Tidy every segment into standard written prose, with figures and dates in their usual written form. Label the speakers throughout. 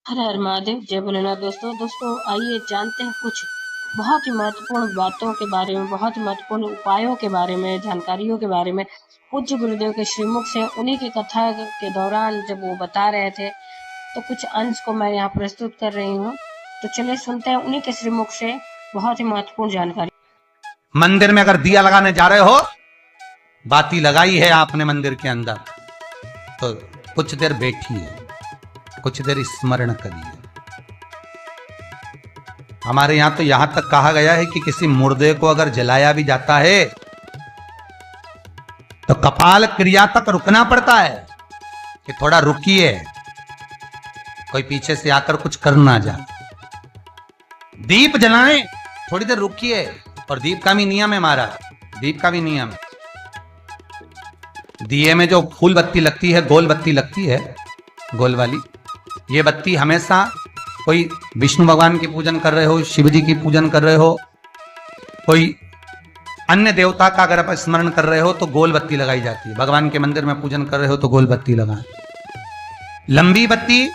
Speaker 1: हर हर महादेव, जय भोलेनाथ। दोस्तों आइए जानते हैं कुछ बहुत ही महत्वपूर्ण बातों के बारे में, बहुत ही महत्वपूर्ण उपायों के बारे में, जानकारियों के बारे में। पूज्य गुरुदेव के श्रीमुख से उन्हीं की कथा के दौरान जब वो बता रहे थे, तो कुछ अंश को मैं यहाँ प्रस्तुत कर रही हूँ। तो चलिए सुनते हैं उन्हीं के श्रीमुख से बहुत ही महत्वपूर्ण जानकारी।
Speaker 2: मंदिर में अगर दिया लगाने जा रहे हो, बाती लगाई है आपने मंदिर के अंदर, तो कुछ देर बैठिए, कुछ देर स्मरण करिए। हमारे यहां तो यहां तक कहा गया है कि किसी मुर्दे को अगर जलाया भी जाता है तो कपाल क्रिया तक रुकना पड़ता है कि थोड़ा रुकिए, कोई पीछे से आकर कुछ कर ना जाए। दीप जलाएं, थोड़ी देर रुकिए। और दीप का भी नियम है हमारा, दीप का भी नियम है। दिए में जो फूल बत्ती लगती है, गोल बत्ती लगती है, गोल वाली, ये बत्ती हमेशा कोई विष्णु भगवान की पूजन कर रहे हो, शिव जी की पूजन कर रहे हो, कोई अन्य देवता का अगर आप स्मरण कर रहे हो तो गोल बत्ती लगाई जाती है। भगवान के मंदिर में पूजन कर रहे हो तो गोल बत्ती लगाएं। लंबी बत्ती,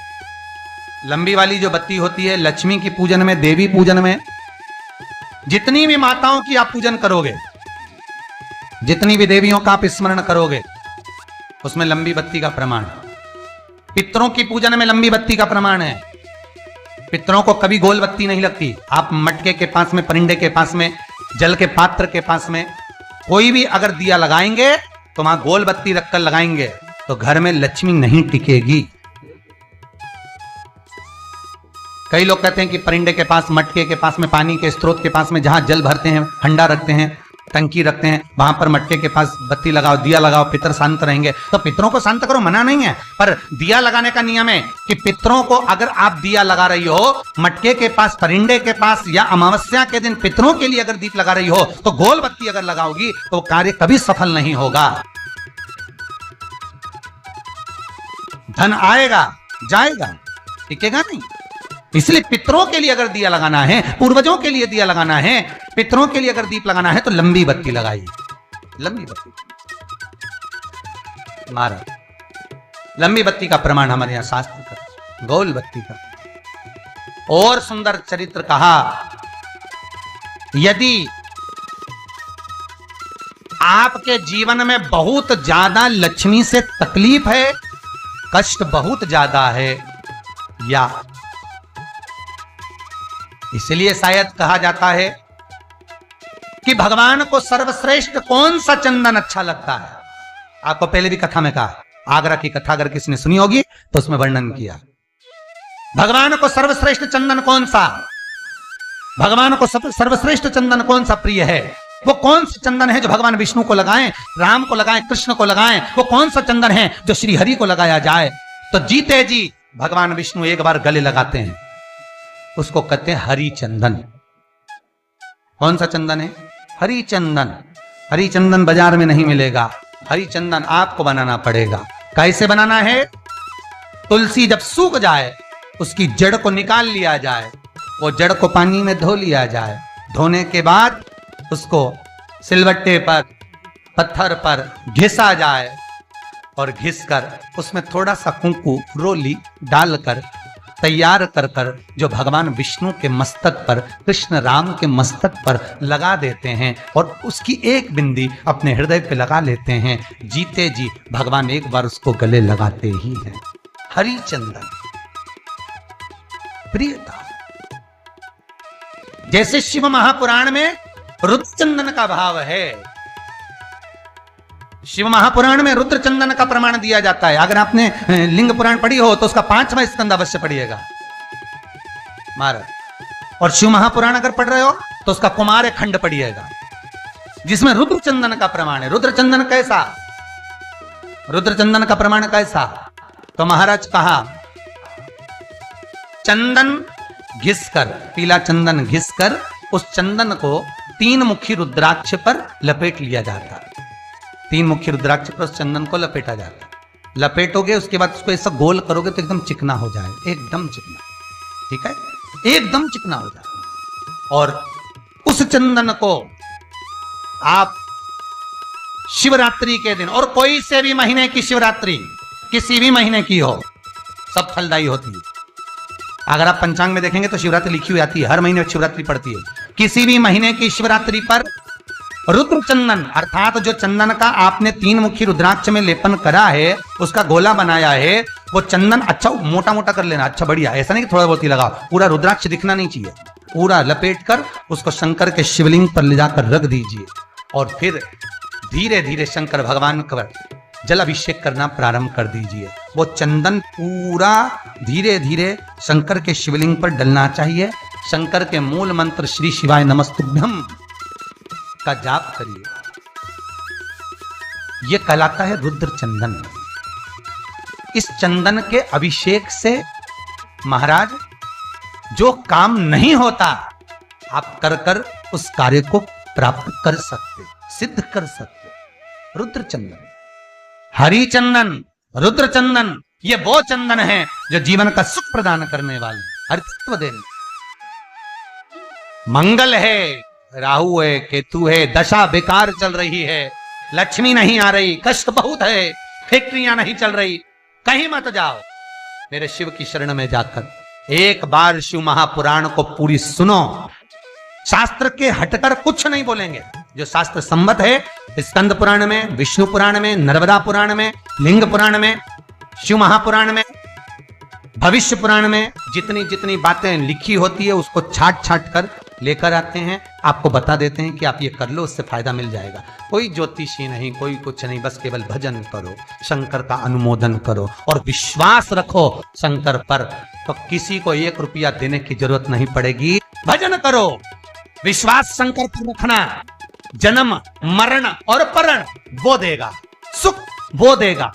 Speaker 2: लंबी वाली जो बत्ती होती है, लक्ष्मी की पूजन में, देवी पूजन में, जितनी भी माताओं की आप पूजन करोगे, जितनी भी देवियों का आप स्मरण करोगे, उसमें लंबी बत्ती का प्रमाण है। पितरों की पूजन में लंबी बत्ती का प्रमाण है। पितरों को कभी गोल बत्ती नहीं लगती। आप मटके के पास में, परिंदे के पास में, जल के पात्र के पास में कोई भी अगर दिया लगाएंगे तो वहां गोल बत्ती रखकर लगाएंगे तो घर में लक्ष्मी नहीं टिकेगी। कई लोग कहते हैं कि परिंदे के पास, मटके के पास में, पानी के स्रोत के पास में, जहां जल भरते हैं, हंडा रखते हैं, टंकी रखते हैं, वहां पर मटके के पास बत्ती लगाओ, दिया लगाओ, पितर शांत रहेंगे। तो पितरों को शांत करो, मना नहीं है, पर दिया लगाने का नियम है कि पितरों को अगर आप दिया लगा रही हो मटके के पास, परिंदे के पास, या अमावस्या के दिन पितरों के लिए अगर दीप लगा रही हो, तो गोल बत्ती अगर लगाओगी तो कार्य कभी सफल नहीं होगा। धन आएगा जाएगा, टिकेगा नहीं। इसलिए पितरों के लिए अगर दिया लगाना है, पूर्वजों के लिए दिया लगाना है, पितरों के लिए अगर दीप लगाना है तो लंबी बत्ती लगाइए। लंबी बत्ती, महाराज, लंबी बत्ती का प्रमाण हमारे यहां शास्त्र का, गोल बत्ती का। और सुंदर चरित्र कहा, यदि आपके जीवन में बहुत ज्यादा लक्ष्मी से तकलीफ है, कष्ट बहुत ज्यादा है, या इसलिए शायद कहा जाता है कि भगवान को सर्वश्रेष्ठ कौन सा चंदन अच्छा लगता है। आपको पहले भी कथा में कहा, आगरा की कथा अगर किसी ने सुनी होगी तो उसमें वर्णन किया, भगवान को सर्वश्रेष्ठ चंदन कौन सा, भगवान को सर्वश्रेष्ठ चंदन कौन सा प्रिय है। वो कौन सा चंदन है जो भगवान विष्णु को लगाएं, राम को लगाएं, कृष्ण को लगाएं। वो कौन सा चंदन है जो श्री हरि को लगाया जाए। तो जीते जी भगवान विष्णु एक बार गले लगाते हैं, उसको कहते हैं हरि चंदन। कौन सा चंदन है? हरि चंदन। हरि चंदन बाजार में नहीं मिलेगा, हरि चंदन आपको बनाना पड़ेगा। कैसे बनाना है? तुलसी जब सूख जाए उसकी जड़ को निकाल लिया जाए, वो जड़ को पानी में धो लिया जाए, धोने के बाद उसको सिलबट्टे पर, पत्थर पर घिसा जाए, और घिसकर उसमें थोड़ा सा कुंकू, रोली डालकर तैयार कर कर जो भगवान विष्णु के मस्तक पर, कृष्ण राम के मस्तक पर लगा देते हैं, और उसकी एक बिंदी अपने हृदय पे लगा लेते हैं। जीते जी भगवान एक बार उसको गले लगाते ही हैं। हरि चंदन, प्रियता। जैसे शिव महापुराण में रुद्र चंदन का भाव है, शिव महापुराण में रुद्र चंदन का प्रमाण दिया जाता है। अगर आपने लिंग पुराण पढ़ी हो तो उसका 5वां स्कंद अवश्य पढ़िएगा महाराज। और शिव महापुराण अगर पढ़ रहे हो तो उसका कुमार खंड पढ़िएगा, जिसमें रुद्र चंदन का प्रमाण है। रुद्र चंदन कैसा, रुद्र चंदन का प्रमाण कैसा? तो महाराज कहा, चंदन घिसकर, पीला चंदन घिसकर उस चंदन को 3 मुखी रुद्राक्ष पर लपेट लिया जाता है। 3 मुखी रुद्राक्ष पर उस चंदन को लपेटा जाता है। लपेटोगे, उसके बाद उसको ऐसा गोल करोगे तो एकदम चिकना हो जाए, एकदम चिकना, ठीक है, एकदम चिकना हो जाए। और उस चंदन को आप शिवरात्रि के दिन, और कोई से भी महीने की शिवरात्रि, किसी भी महीने की हो, सब फलदायी होती है। अगर आप पंचांग में देखेंगे तो शिवरात्रि लिखी हुई आती है, हर महीने शिवरात्रि पड़ती है। किसी भी महीने की शिवरात्रि पर रुद्र चंदन अर्थात जो चंदन का आपने 3 मुखी रुद्राक्ष में लेपन करा है, उसका गोला बनाया है, वो चंदन अच्छा मोटा मोटा कर लेना, अच्छा बढ़िया, ऐसा नहीं कि थोड़ा बहुत ही लगाओ, पूरा रुद्राक्ष दिखना नहीं चाहिए, पूरा लपेट कर उसको शंकर के शिवलिंग पर ले जाकर रख दीजिए और फिर धीरे धीरे शंकर भगवान का जल अभिषेक करना प्रारंभ कर दीजिए। वो चंदन पूरा धीरे धीरे शंकर के शिवलिंग पर डलना चाहिए। शंकर के मूल मंत्र श्री शिवाय नमस्तुभ्यम का जाप करिए। यह कहलाता है रुद्र चंदन। इस चंदन के अभिषेक से महाराज जो काम नहीं होता आप कर कर उस कार्य को प्राप्त कर सकते, सिद्ध कर सकते। रुद्र चंदन, हरि चंदन, रुद्र चंदन, ये वो चंदन है जो जीवन का सुख प्रदान करने वाले, हरित्व देने। मंगल है, राहु है, केतु है, दशा बेकार चल रही है, लक्ष्मी नहीं आ रही, कष्ट बहुत है, फैक्ट्रियां नहीं चल रही, कहीं मत जाओ, मेरे शिव की शरण में जाकर एक बार शिव महापुराण को पूरी सुनो। शास्त्र के हटकर कुछ नहीं बोलेंगे। जो शास्त्र सम्मत है स्कंद पुराण में, विष्णु पुराण में, नर्मदा पुराण में, लिंग पुराण में, शिव महापुराण में, भविष्य पुराण में जितनी जितनी बातें लिखी होती है उसको छाट छाट कर लेकर आते हैं, आपको बता देते हैं कि आप ये कर लो, उससे फायदा मिल जाएगा। कोई ज्योतिषी नहीं, कोई कुछ नहीं, बस केवल भजन करो, शंकर का अनुमोदन करो और विश्वास रखो शंकर पर, तो किसी को 1 रुपया देने की जरूरत नहीं पड़ेगी। भजन करो, विश्वास शंकर पर रखना, जन्म मरण और परण वो देगा, सुख वो देगा,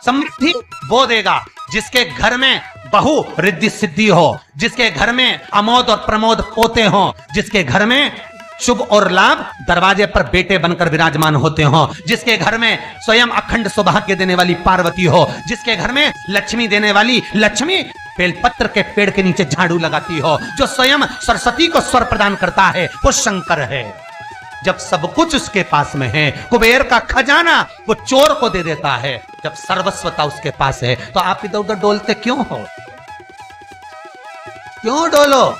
Speaker 2: समृद्धि वो देगा। जिसके घर में बहु रिद्धि सिद्धि हो, जिसके घर में अमोद और प्रमोद पोते हो, जिसके घर में शुभ और लाभ दरवाजे पर बेटे बनकर विराजमान होते हो, जिसके घर में स्वयं अखंड सौभाग्य देने वाली पार्वती हो, जिसके घर में लक्ष्मी देने वाली लक्ष्मी बेलपत्र के पेड़ के नीचे झाड़ू लगाती हो, जो स्वयं सरस्वती को स्वर प्रदान करता है, वो शंकर है। जब सब कुछ उसके पास में है, कुबेर का खजाना वो चोर को दे देता है, जब सर्वस्वता उसके पास है, तो आप इधर उधर डोलते क्यों हो? क्यों डोलो?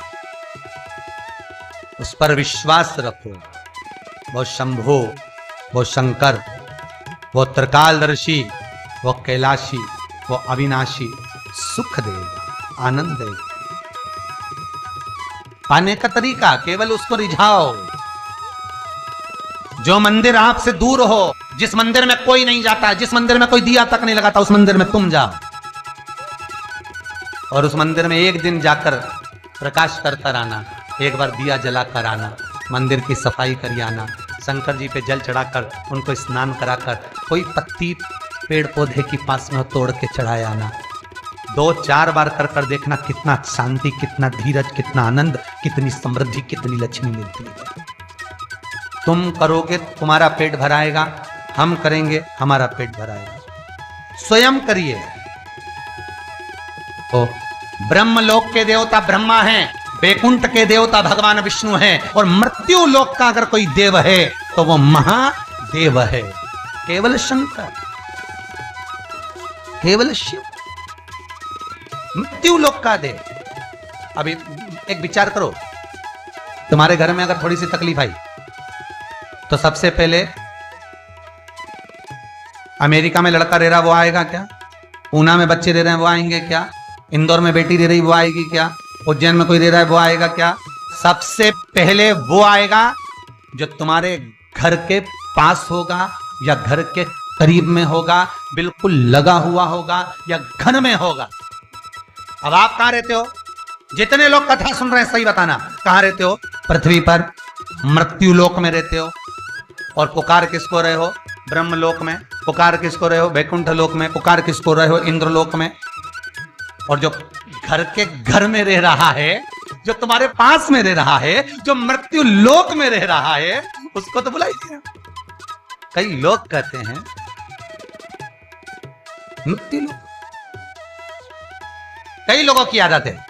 Speaker 2: उस पर विश्वास रखो। वो शंभु, वो शंकर, वो त्रिकालदर्शी, वो कैलाशी, वो अविनाशी सुख देगा, आनंद देगा। पाने का तरीका केवल उसको रिझाओ। जो मंदिर आपसे दूर हो, जिस मंदिर में कोई नहीं जाता, जिस मंदिर में कोई दिया तक नहीं लगाता, उस मंदिर में तुम जाओ और उस मंदिर में एक दिन जाकर प्रकाश करता रहना, एक बार दिया जला कर आना, मंदिर की सफाई कर आना, शंकर जी पे जल चढ़ाकर उनको स्नान कराकर कोई पत्ती पेड़ पौधे के पास में तोड़ के चढ़ाया आना। 2-4 बार कर कर देखना कितना शांति, कितना धीरज, कितना आनंद, कितनी समृद्धि, कितनी लक्ष्मी मिलती है। तुम करोगे तुम्हारा पेट भराएगा, हम करेंगे हमारा पेट भराएगा। स्वयं करिए। तो ब्रह्मलोक के देवता ब्रह्मा हैं, बैकुंठ के देवता भगवान विष्णु हैं, और मृत्यु लोक का अगर कोई देव है तो वो महादेव है, केवल शंकर, केवल शिव, मृत्यु लोक का देव। अभी एक विचार करो, तुम्हारे घर में अगर थोड़ी सी तकलीफ आई तो सबसे पहले अमेरिका में लड़का रह रहा वो आएगा क्या? पूना में बच्चे रह रहे हैं वो आएंगे क्या? इंदौर में बेटी रह रही वो आएगी क्या? उज्जैन में कोई रह रहा है वो आएगा क्या? सबसे पहले वो आएगा जो तुम्हारे घर के पास होगा या घर के करीब में होगा, बिल्कुल लगा हुआ होगा या घर में होगा। अब आप कहां रहते हो? जितने लोग कथा सुन रहे हैं सही बताना, कहां रहते हो? पृथ्वी पर मृत्यु लोक में रहते हो। और पुकार किसको रहे हो? ब्रह्मलोक में। पुकार किसको रहे हो? वैकुंठ लोक में। पुकार किसको रहे हो? इंद्रलोक में। और जो घर के घर में रह रहा है, जो तुम्हारे पास में रह रहा है, जो मृत्यु लोक में रह रहा है, उसको तो बुलाइए। कई लोग कहते हैं मृत्यु लोक। कई लोगों की आदत है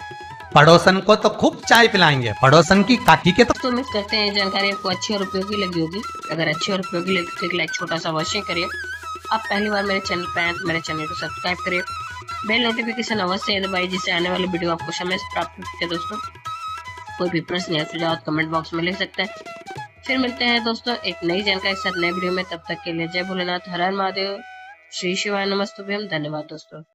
Speaker 2: पड़ोसन को तो खूब चाय पिलाएंगे, पड़ोसन की काकी के तो।
Speaker 1: उम्मीद करते हैं जानकारी आपको अच्छी और उपयोगी लगी होगी। अगर अच्छी और उपयोगी लगी तो एक लाइक छोटा सा अवश्य करिए। आप पहली बार मेरे चैनल पर आए तो मेरे चैनल को सब्सक्राइब करिए बेल नोटिफिकेशन अवश्य दबाइए जिससे आने वाली वीडियो आपको समय से प्राप्त हो सके। दोस्तों कोई भी प्रश्न या सुझाव कमेंट बॉक्स में लिख सकते हैं। फिर मिलते हैं दोस्तों एक नई जानकारी के साथ नए वीडियो में। तब तक के लिए जय भोलेनाथ, हर हर महादेव, श्री शिवाय नमस्तुभ्यम। धन्यवाद दोस्तों।